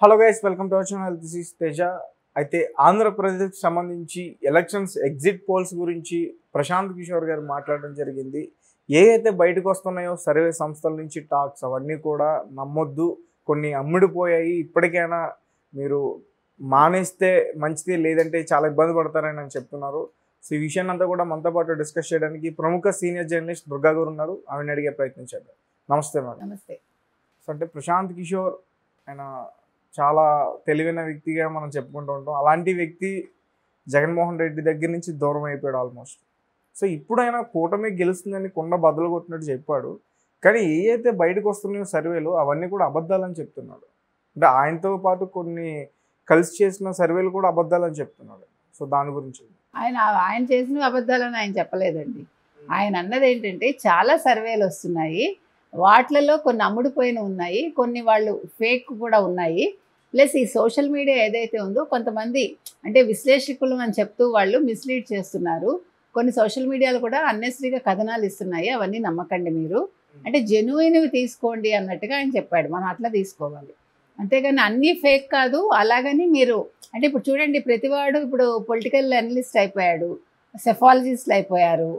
Hello guys, welcome to our channel. This is Teja. అయితే ఆంధ్రప్రదేశ్కి సంబంధించి ఎలక్షన్స్ ఎగ్జిట్ పోల్స్ గురించి ప్రశాంత్ కిషోర్ గారు మాట్లాడడం జరిగింది. ఏ అయితే బయటకు వస్తున్నాయో సర్వే సంస్థల నుంచి టాక్స్ అవన్నీ కూడా నమ్మొద్దు, కొన్ని అమ్ముడిపోయాయి, ఇప్పటికైనా మీరు మానేస్తే మంచిది, లేదంటే చాలా ఇబ్బంది పడతారని అని చెప్తున్నారు. సో ఈ విషయాన్ని అంతా కూడా మనతో పాటు డిస్కస్ చేయడానికి ప్రముఖ సీనియర్ జర్నలిస్ట్ దుర్గా గారు ఉన్నారు. ఆమెను అడిగే ప్రయత్నం చేద్దాం. నమస్తే మేడం. నమస్తే. సో అంటే ప్రశాంత్ కిషోర్ ఆయన చాలా తెలివైన వ్యక్తిగా మనం చెప్పుకుంటూ ఉంటాం. అలాంటి వ్యక్తి జగన్మోహన్ రెడ్డి దగ్గర నుంచి దూరం అయిపోయాడు ఆల్మోస్ట్. సో ఇప్పుడైనా కూటమి గెలుస్తుందని కుండ బద్దలు కొట్టినట్టు చెప్పాడు. కానీ ఏ అయితే బయటకు వస్తున్నాయో సర్వేలు అవన్నీ కూడా అబద్ధాలని చెప్తున్నాడు. అంటే ఆయనతో పాటు కొన్ని కలిసి చేసిన సర్వేలు కూడా అబద్ధాలని చెప్తున్నాడు. సో దాని గురించి ఆయన చేసిన అబద్ధాలని ఆయన చెప్పలేదండి. ఆయన అన్నది ఏంటంటే చాలా సర్వేలు వస్తున్నాయి, వాటిలలో కొన్ని అమ్ముడుపోయిన ఉన్నాయి, కొన్ని వాళ్ళు ఫేక్ కూడా ఉన్నాయి. ప్లస్ ఈ సోషల్ మీడియా ఏదైతే ఉందో కొంతమంది అంటే విశ్లేషకులు అని చెప్తూ వాళ్ళు మిస్లీడ్ చేస్తున్నారు. కొన్ని సోషల్ మీడియాలు కూడా అన్నెసరీగా కథనాలు ఇస్తున్నాయి, అవన్నీ నమ్మకండి మీరు, అంటే జెన్యుయిన్వి తీసుకోండి అన్నట్టుగా ఆయన చెప్పాడు. మనం అట్లా తీసుకోవాలి, అంతేగాని అన్నీ ఫేక్ కాదు. అలాగని మీరు అంటే ఇప్పుడు చూడండి, ప్రతివాడు ఇప్పుడు పొలిటికల్ అనలిస్ట్ అయిపోయాడు, సెఫాలజిస్టులు అయిపోయారు,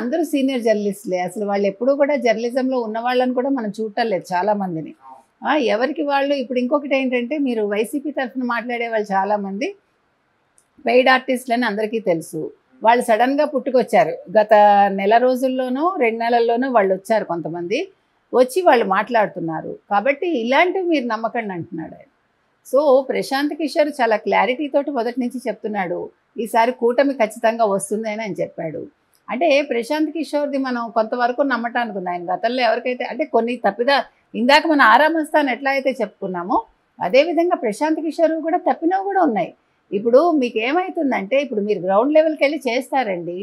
అందరూ సీనియర్ జర్నలిస్టులే. అసలు వాళ్ళు ఎప్పుడూ కూడా జర్నలిజంలో ఉన్న వాళ్ళని కూడా మనం చూడటం లేదు చాలామందిని. ఎవరికి వాళ్ళు ఇప్పుడు ఇంకొకటి ఏంటంటే, మీరు వైసీపీ తరఫున మాట్లాడే వాళ్ళు చాలామంది పెయిడ్ ఆర్టిస్టులని అందరికీ తెలుసు. వాళ్ళు సడన్గా పుట్టుకొచ్చారు, గత నెల రోజుల్లోనూ 2 నెలల్లోనూ వాళ్ళు వచ్చారు, కొంతమంది వచ్చి వాళ్ళు మాట్లాడుతున్నారు. కాబట్టి ఇలాంటివి మీరు నమ్మకండి అంటున్నాడు ఆయన. సో ప్రశాంత్ కిషోర్ చాలా క్లారిటీతోటి మొదటి నుంచి చెప్తున్నాడు, ఈసారి కూటమి ఖచ్చితంగా వస్తుంది అని ఆయన చెప్పాడు. అంటే ప్రశాంత్ కిషోర్ది మనం కొంతవరకు నమ్మటానికి ఉంది. ఆయన గతంలో ఎవరికైతే అంటే కొన్ని ఇందాక మన ఆరామస్థాన్ ఎట్లా అయితే చెప్పుకున్నామో అదేవిధంగా ప్రశాంత్ కిషోర్ కూడా తప్పినవి కూడా ఉన్నాయి. ఇప్పుడు మీకు ఏమవుతుందంటే, ఇప్పుడు మీరు గ్రౌండ్ లెవెల్కి వెళ్ళి చేస్తారండి,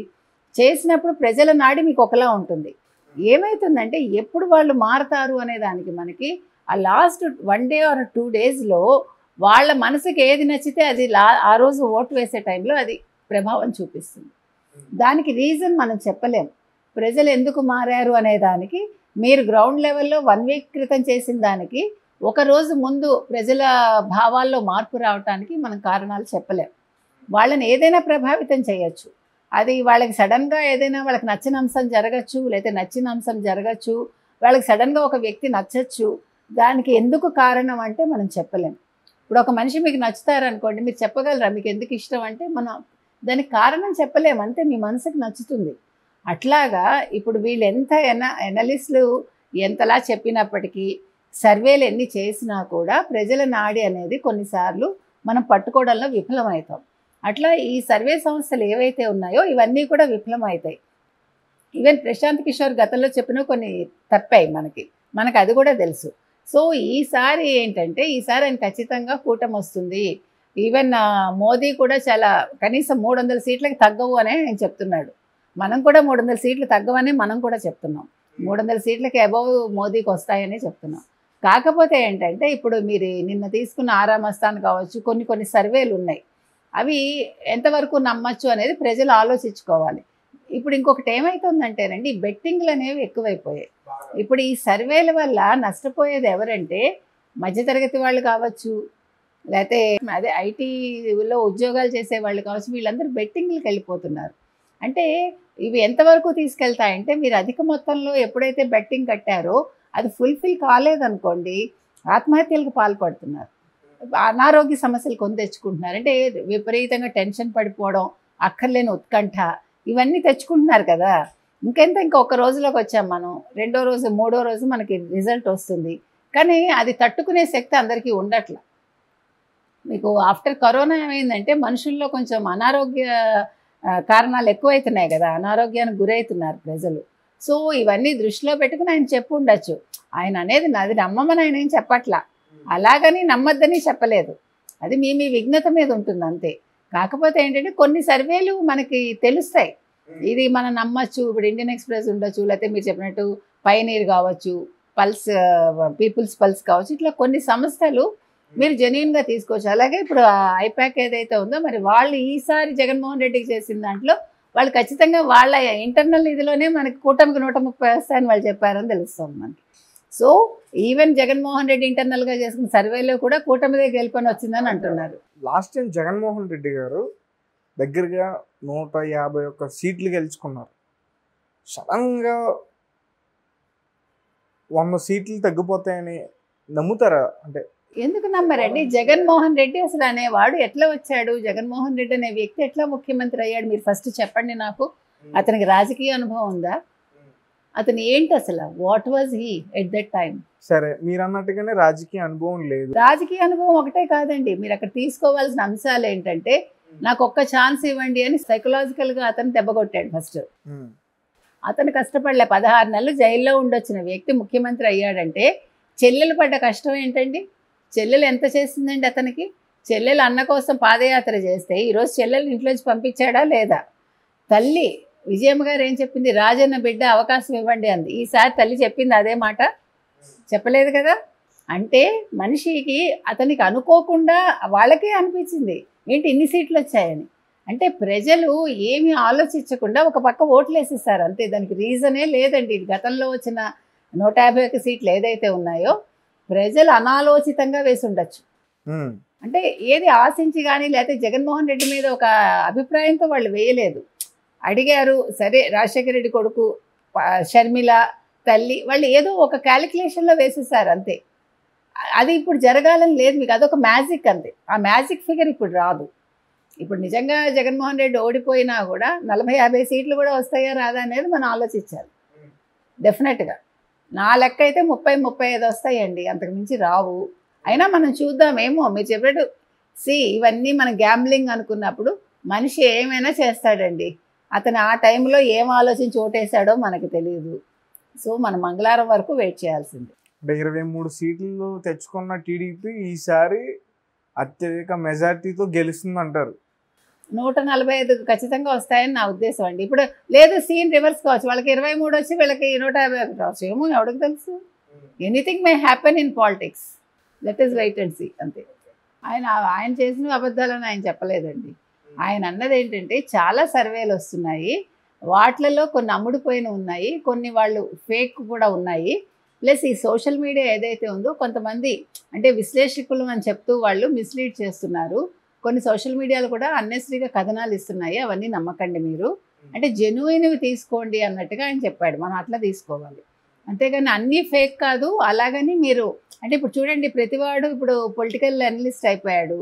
చేసినప్పుడు ప్రజల నాడి మీకు ఒకలా ఉంటుంది. ఏమవుతుందంటే ఎప్పుడు వాళ్ళు మారుతారు అనే దానికి మనకి ఆ లాస్ట్ 1 డే ఆర్ 2 డేస్లో వాళ్ళ మనసుకి ఏది నచ్చితే అది ఆ రోజు ఓటు వేసే టైంలో అది ప్రభావం చూపిస్తుంది. దానికి రీజన్ మనం చెప్పలేం. ప్రజలు ఎందుకు మారారు అనే దానికి మీరు గ్రౌండ్ లెవెల్లో 1 వీక్ క్రితం చేసిన దానికి ఒక రోజు ముందు ప్రజల భావాల్లో మార్పు రావడానికి మనం కారణాలు చెప్పలేం. వాళ్ళని ఏదైనా ప్రభావితం చేయొచ్చు, అది వాళ్ళకి సడన్గా ఏదైనా వాళ్ళకి నచ్చిన అంశం జరగచ్చు, లేకపోతే నచ్చిన అంశం జరగచ్చు, వాళ్ళకి సడన్గా ఒక వ్యక్తి నచ్చచ్చు. దానికి ఎందుకు కారణం అంటే మనం చెప్పలేం. ఇప్పుడు ఒక మనిషి మీకు నచ్చుతారనుకోండి, మీరు చెప్పగలరా మీకు ఎందుకు ఇష్టం అంటే, మనం దానికి కారణం చెప్పలేము, అంతే మీ మనసుకు నచ్చుతుంది. అట్లాగా ఇప్పుడు వీళ్ళు ఎంత ఎనలిస్టులు ఎంతలా చెప్పినప్పటికీ, సర్వేలు ఎన్ని చేసినా కూడా ప్రజల నాడి అనేది కొన్నిసార్లు మనం పట్టుకోవడంలో విఫలమవుతాం. అట్లా ఈ సర్వే సంస్థలు ఏవైతే ఉన్నాయో ఇవన్నీ కూడా విఫలమవుతాయి. ఈవెన్ ప్రశాంత్ కిషోర్ గతంలో చెప్పిన కొన్ని తప్పాయి, మనకు అది కూడా తెలుసు. సో ఈసారి ఏంటంటే, ఈసారి ఆయన ఖచ్చితంగా కూటమి వస్తుంది. ఈవెన్ మోదీ కూడా కనీసం 300 సీట్లకి తగ్గవు అనే ఆయన చెప్తున్నాడు. మనం కూడా 300 సీట్లు తగ్గవని మనం కూడా చెప్తున్నాం. 300 సీట్లకి అబౌవ్ మోదీకి వస్తాయని చెప్తున్నాం. కాకపోతే ఏంటంటే, ఇప్పుడు మీరు నిన్న తీసుకున్న ఆరామస్థాన్ కావచ్చు, కొన్ని సర్వేలు ఉన్నాయి, అవి ఎంతవరకు నమ్మచ్చు అనేది ప్రజలు ఆలోచించుకోవాలి. ఇప్పుడు ఇంకొకటి ఏమవుతుందంటేనండి, బెట్టింగ్లు అనేవి ఎక్కువైపోయాయి. ఇప్పుడు ఈ సర్వేల వల్ల నష్టపోయేది ఎవరంటే, మధ్యతరగతి వాళ్ళు కావచ్చు, లేకపోతే అదే ఐటీలో ఉద్యోగాలు చేసే వాళ్ళు కావచ్చు, వీళ్ళందరూ బెట్టింగ్లకు వెళ్ళిపోతున్నారు. అంటే ఇవి ఎంతవరకు తీసుకెళ్తాయంటే, మీరు అధిక మొత్తంలో ఎప్పుడైతే బెట్టింగ్ కట్టారో అది ఫుల్ఫిల్ కాలేదనుకోండి, ఆత్మహత్యలకు పాల్పడుతున్నారు, అనారోగ్య సమస్యలు కొని తెచ్చుకుంటున్నారు. అంటే విపరీతంగా టెన్షన్ పడిపోవడం, అక్కర్లేని ఉత్కంఠ, ఇవన్నీ తెచ్చుకుంటున్నారు కదా. ఇంకొక రోజులోకి వచ్చాం మనం, 2వ రోజు 3వ రోజు మనకి రిజల్ట్ వస్తుంది, కానీ అది తట్టుకునే శక్తి అందరికీ ఉండట్ల. మీకు ఆఫ్టర్ కరోనా ఏమైందంటే మనుషుల్లో కొంచెం అనారోగ్య కారణాలు ఎక్కువైతున్నాయి కదా, అనారోగ్యానికి గురవుతున్నారు ప్రజలు. సో ఇవన్నీ దృష్టిలో పెట్టుకుని ఆయన చెప్పు ఉండొచ్చు. ఆయన అనేది నాది నమ్మమని ఆయన ఏం చెప్పట్లా, అలాగని నమ్మద్దని చెప్పలేదు, అది మీ విఘ్నత మీద ఉంటుంది అంతే. కాకపోతే ఏంటంటే కొన్ని సర్వేలు మనకి తెలుస్తాయి, ఇది మనం నమ్మచ్చు. ఇప్పుడు ఇండియన్ ఎక్స్ప్రెస్ ఉండొచ్చు, లేకపోతే మీరు చెప్పినట్టు పైనీర్ కావచ్చు, పీపుల్స్ పల్స్ కావచ్చు, ఇట్లా కొన్ని సంస్థలు మీరు జెన్యున్గా తీసుకోవచ్చు. అలాగే ఇప్పుడు ఐపాక్ ఏదైతే ఉందో, మరి వాళ్ళు ఈసారి జగన్మోహన్ రెడ్డికి చేసిన దాంట్లో వాళ్ళు ఖచ్చితంగా వాళ్ళ ఇంటర్నల్ ఇదిలోనే మనకి కూటమికి 130 వస్తాయని వాళ్ళు చెప్పారని తెలుస్తుంది మనకి. సో ఈవెన్ జగన్మోహన్ రెడ్డి ఇంటర్నల్గా చేసుకున్న సర్వేలో కూడా కూటమిదే గెలుపని వచ్చిందని అంటున్నారు. లాస్ట్ టైం జగన్మోహన్ రెడ్డి గారు దగ్గరగా 151 సీట్లు గెలుచుకున్నారు. సడన్గా 100 సీట్లు తగ్గిపోతాయని నమ్ముతారా? అంటే ఎందుకు నమ్మరండి? జగన్మోహన్ రెడ్డి అసలు అనేవాడు ఎట్లా వచ్చాడు? జగన్మోహన్ రెడ్డి అనే వ్యక్తి ఎట్లా ముఖ్యమంత్రి అయ్యాడు? మీరు ఫస్ట్ చెప్పండి నాకు. అతనికి రాజకీయ అనుభవం ఉందా? అతను ఏంటి అసలు? What was he at that time? సరే, మీరు అన్నట్టుగానే రాజకీయ అనుభవం లేదు. రాజకీయ అనుభవం ఒకటే కాదండి, మీరు అక్కడ తీసుకోవాల్సిన అంశాలు ఏంటంటే, నాకు ఒక్క ఛాన్స్ ఇవ్వండి అని సైకలాజికల్గా అతను దెబ్బకొట్టాడు ఫస్ట్. అతను కష్టపడలే. 16 నెలలు జైల్లో ఉండొచ్చిన వ్యక్తి ముఖ్యమంత్రి అయ్యాడంటే చెల్లెలు పడ్డ కష్టం ఏంటండి? చెల్లెలు ఎంత చేసిందండి అతనికి? చెల్లెలు అన్న కోసం పాదయాత్ర చేస్తే ఈరోజు చెల్లెలు ఇంట్లోంచి పంపించాడా లేదా? తల్లి విజయమ్మ గారు ఏం చెప్పింది? రాజన్న బిడ్డ అవకాశం ఇవ్వండి అంది. ఈసారి తల్లి చెప్పింది అదే మాట? చెప్పలేదు కదా. అంటే మనిషికి అతనికి అనుకోకుండా వాళ్ళకే అనిపించింది ఏంటి ఇన్ని సీట్లు వచ్చాయని. అంటే ప్రజలు ఏమీ ఆలోచించకుండా ఒక పక్క ఓట్లు వేసేస్తారు అంతే. దానికి రీజనే లేదండి. గతంలో వచ్చిన 151 సీట్లు ఏదైతే ఉన్నాయో ప్రజలు అనాలోచితంగా వేసి ఉండొచ్చు. అంటే ఏది ఆశించి కానీ లేకపోతే జగన్మోహన్ రెడ్డి మీద ఒక అభిప్రాయంతో వాళ్ళు వేయలేదు. అడిగారు, సరే రాజశేఖర రెడ్డి కొడుకు, షర్మిల తల్లి, వాళ్ళు ఏదో ఒక క్యాలిక్యులేషన్లో వేసేసారు అంతే. అది ఇప్పుడు జరగాలని లేదు మీకు, అదొక మ్యాజిక్ అంతే. ఆ మ్యాజిక్ ఫిగర్ ఇప్పుడు రాదు. ఇప్పుడు నిజంగా జగన్మోహన్ రెడ్డి ఓడిపోయినా కూడా 40-50 సీట్లు కూడా వస్తాయా రాదా అనేది మనం ఆలోచించాలి. డెఫినెట్గా నా లెక్క అయితే 30-35 వస్తాయండి, అంతకుమించి రావు. అయినా మనం చూద్దామేమో. మీరు చెప్పేట్టు ఇవన్నీ మనం గ్యాంబ్లింగ్ అనుకున్నప్పుడు మనిషి ఏమైనా చేస్తాడండి. అతను ఆ టైంలో ఏం ఆలోచించి ఓటేశాడో మనకు తెలియదు. సో మనం మంగళవారం వరకు వెయిట్ చేయాల్సిందే. అంటే 23 సీట్లు తెచ్చుకున్న టీడీపీ ఈసారి అత్యధిక మెజార్టీతో గెలుస్తుంది అంటారు. 145 ఖచ్చితంగా వస్తాయని నా ఉద్దేశం అండి. ఇప్పుడు లేదు, సీన్ రివర్స్ కావచ్చు. వాళ్ళకి 23 వచ్చి వీళ్ళకి 151 రావచ్చు ఏమో, ఎవరికి తెలుసు. Anything may happen in politics. Let us wait and see అంతే. ఆయన చేసిన అబద్ధాలని ఆయన చెప్పలేదండి. ఆయన అన్నది ఏంటంటే, చాలా సర్వేలు వస్తున్నాయి, వాటిలలో కొన్ని అమ్ముడుపోయిన ఉన్నాయి, కొన్ని వాళ్ళు ఫేక్ కూడా ఉన్నాయి. ప్లస్ ఈ సోషల్ మీడియా ఏదైతే ఉందో కొంతమంది అంటే విశ్లేషకులు అని చెప్తూ వాళ్ళు మిస్లీడ్ చేస్తున్నారు. కొన్ని సోషల్ మీడియాలు కూడా అన్నెసరీగా కథనాలు ఇస్తున్నాయి, అవన్నీ నమ్మకండి మీరు. అంటే జెన్యున్వి తీసుకోండి అన్నట్టుగా ఆయన చెప్పాడు. మనం అట్లా తీసుకోవాలి, అంతేగాని అన్నీ ఫేక్ కాదు. అలాగని మీరు అంటే ఇప్పుడు చూడండి, ప్రతివాడు ఇప్పుడు పొలిటికల్ అనలిస్ట్ అయిపోయాడు,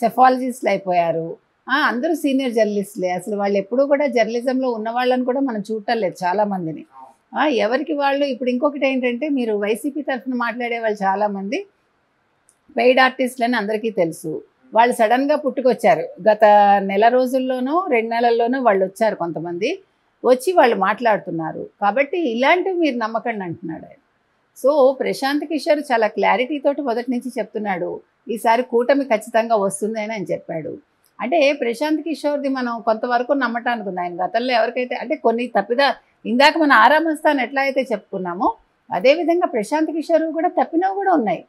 సెఫాలజిస్టులు అయిపోయారు, అందరూ సీనియర్ జర్నలిస్టులే. అసలు వాళ్ళు ఎప్పుడూ కూడా జర్నలిజంలో ఉన్న వాళ్ళని కూడా మనం చూడటం లేదు చాలామందిని. ఎవరికి వాళ్ళు. ఇప్పుడు ఇంకొకటి ఏంటంటే, మీరు వైసీపీ తరఫున మాట్లాడే వాళ్ళు చాలామంది పెయిడ్ ఆర్టిస్టులని అందరికీ తెలుసు. వాళ్ళు సడన్గా పుట్టుకొచ్చారు. గత నెల రోజుల్లోనూ 2 నెలల్లోనూ వాళ్ళు వచ్చారు కొంతమంది, వచ్చి వాళ్ళు మాట్లాడుతున్నారు. కాబట్టి ఇలాంటివి మీరు నమ్మకండి అంటున్నాడు ఆయన. సో ప్రశాంత్ కిషోర్ చాలా క్లారిటీతోటి మొదటి నుంచి చెప్తున్నాడు, ఈసారి కూటమి ఖచ్చితంగా వస్తుంది అని ఆయన చెప్పాడు. అంటే ప్రశాంత్ కిషోర్ది మనం కొంతవరకు నమ్మటానికి ఉంది. ఆయన గతంలో ఎవరికైతే అంటే కొన్ని ఇందాక మన ఆరామస్థాన్ ఎట్లా అయితే చెప్పుకున్నామో అదేవిధంగా ప్రశాంత్ కిషోర్ కూడా తప్పినవి కూడా ఉన్నాయి.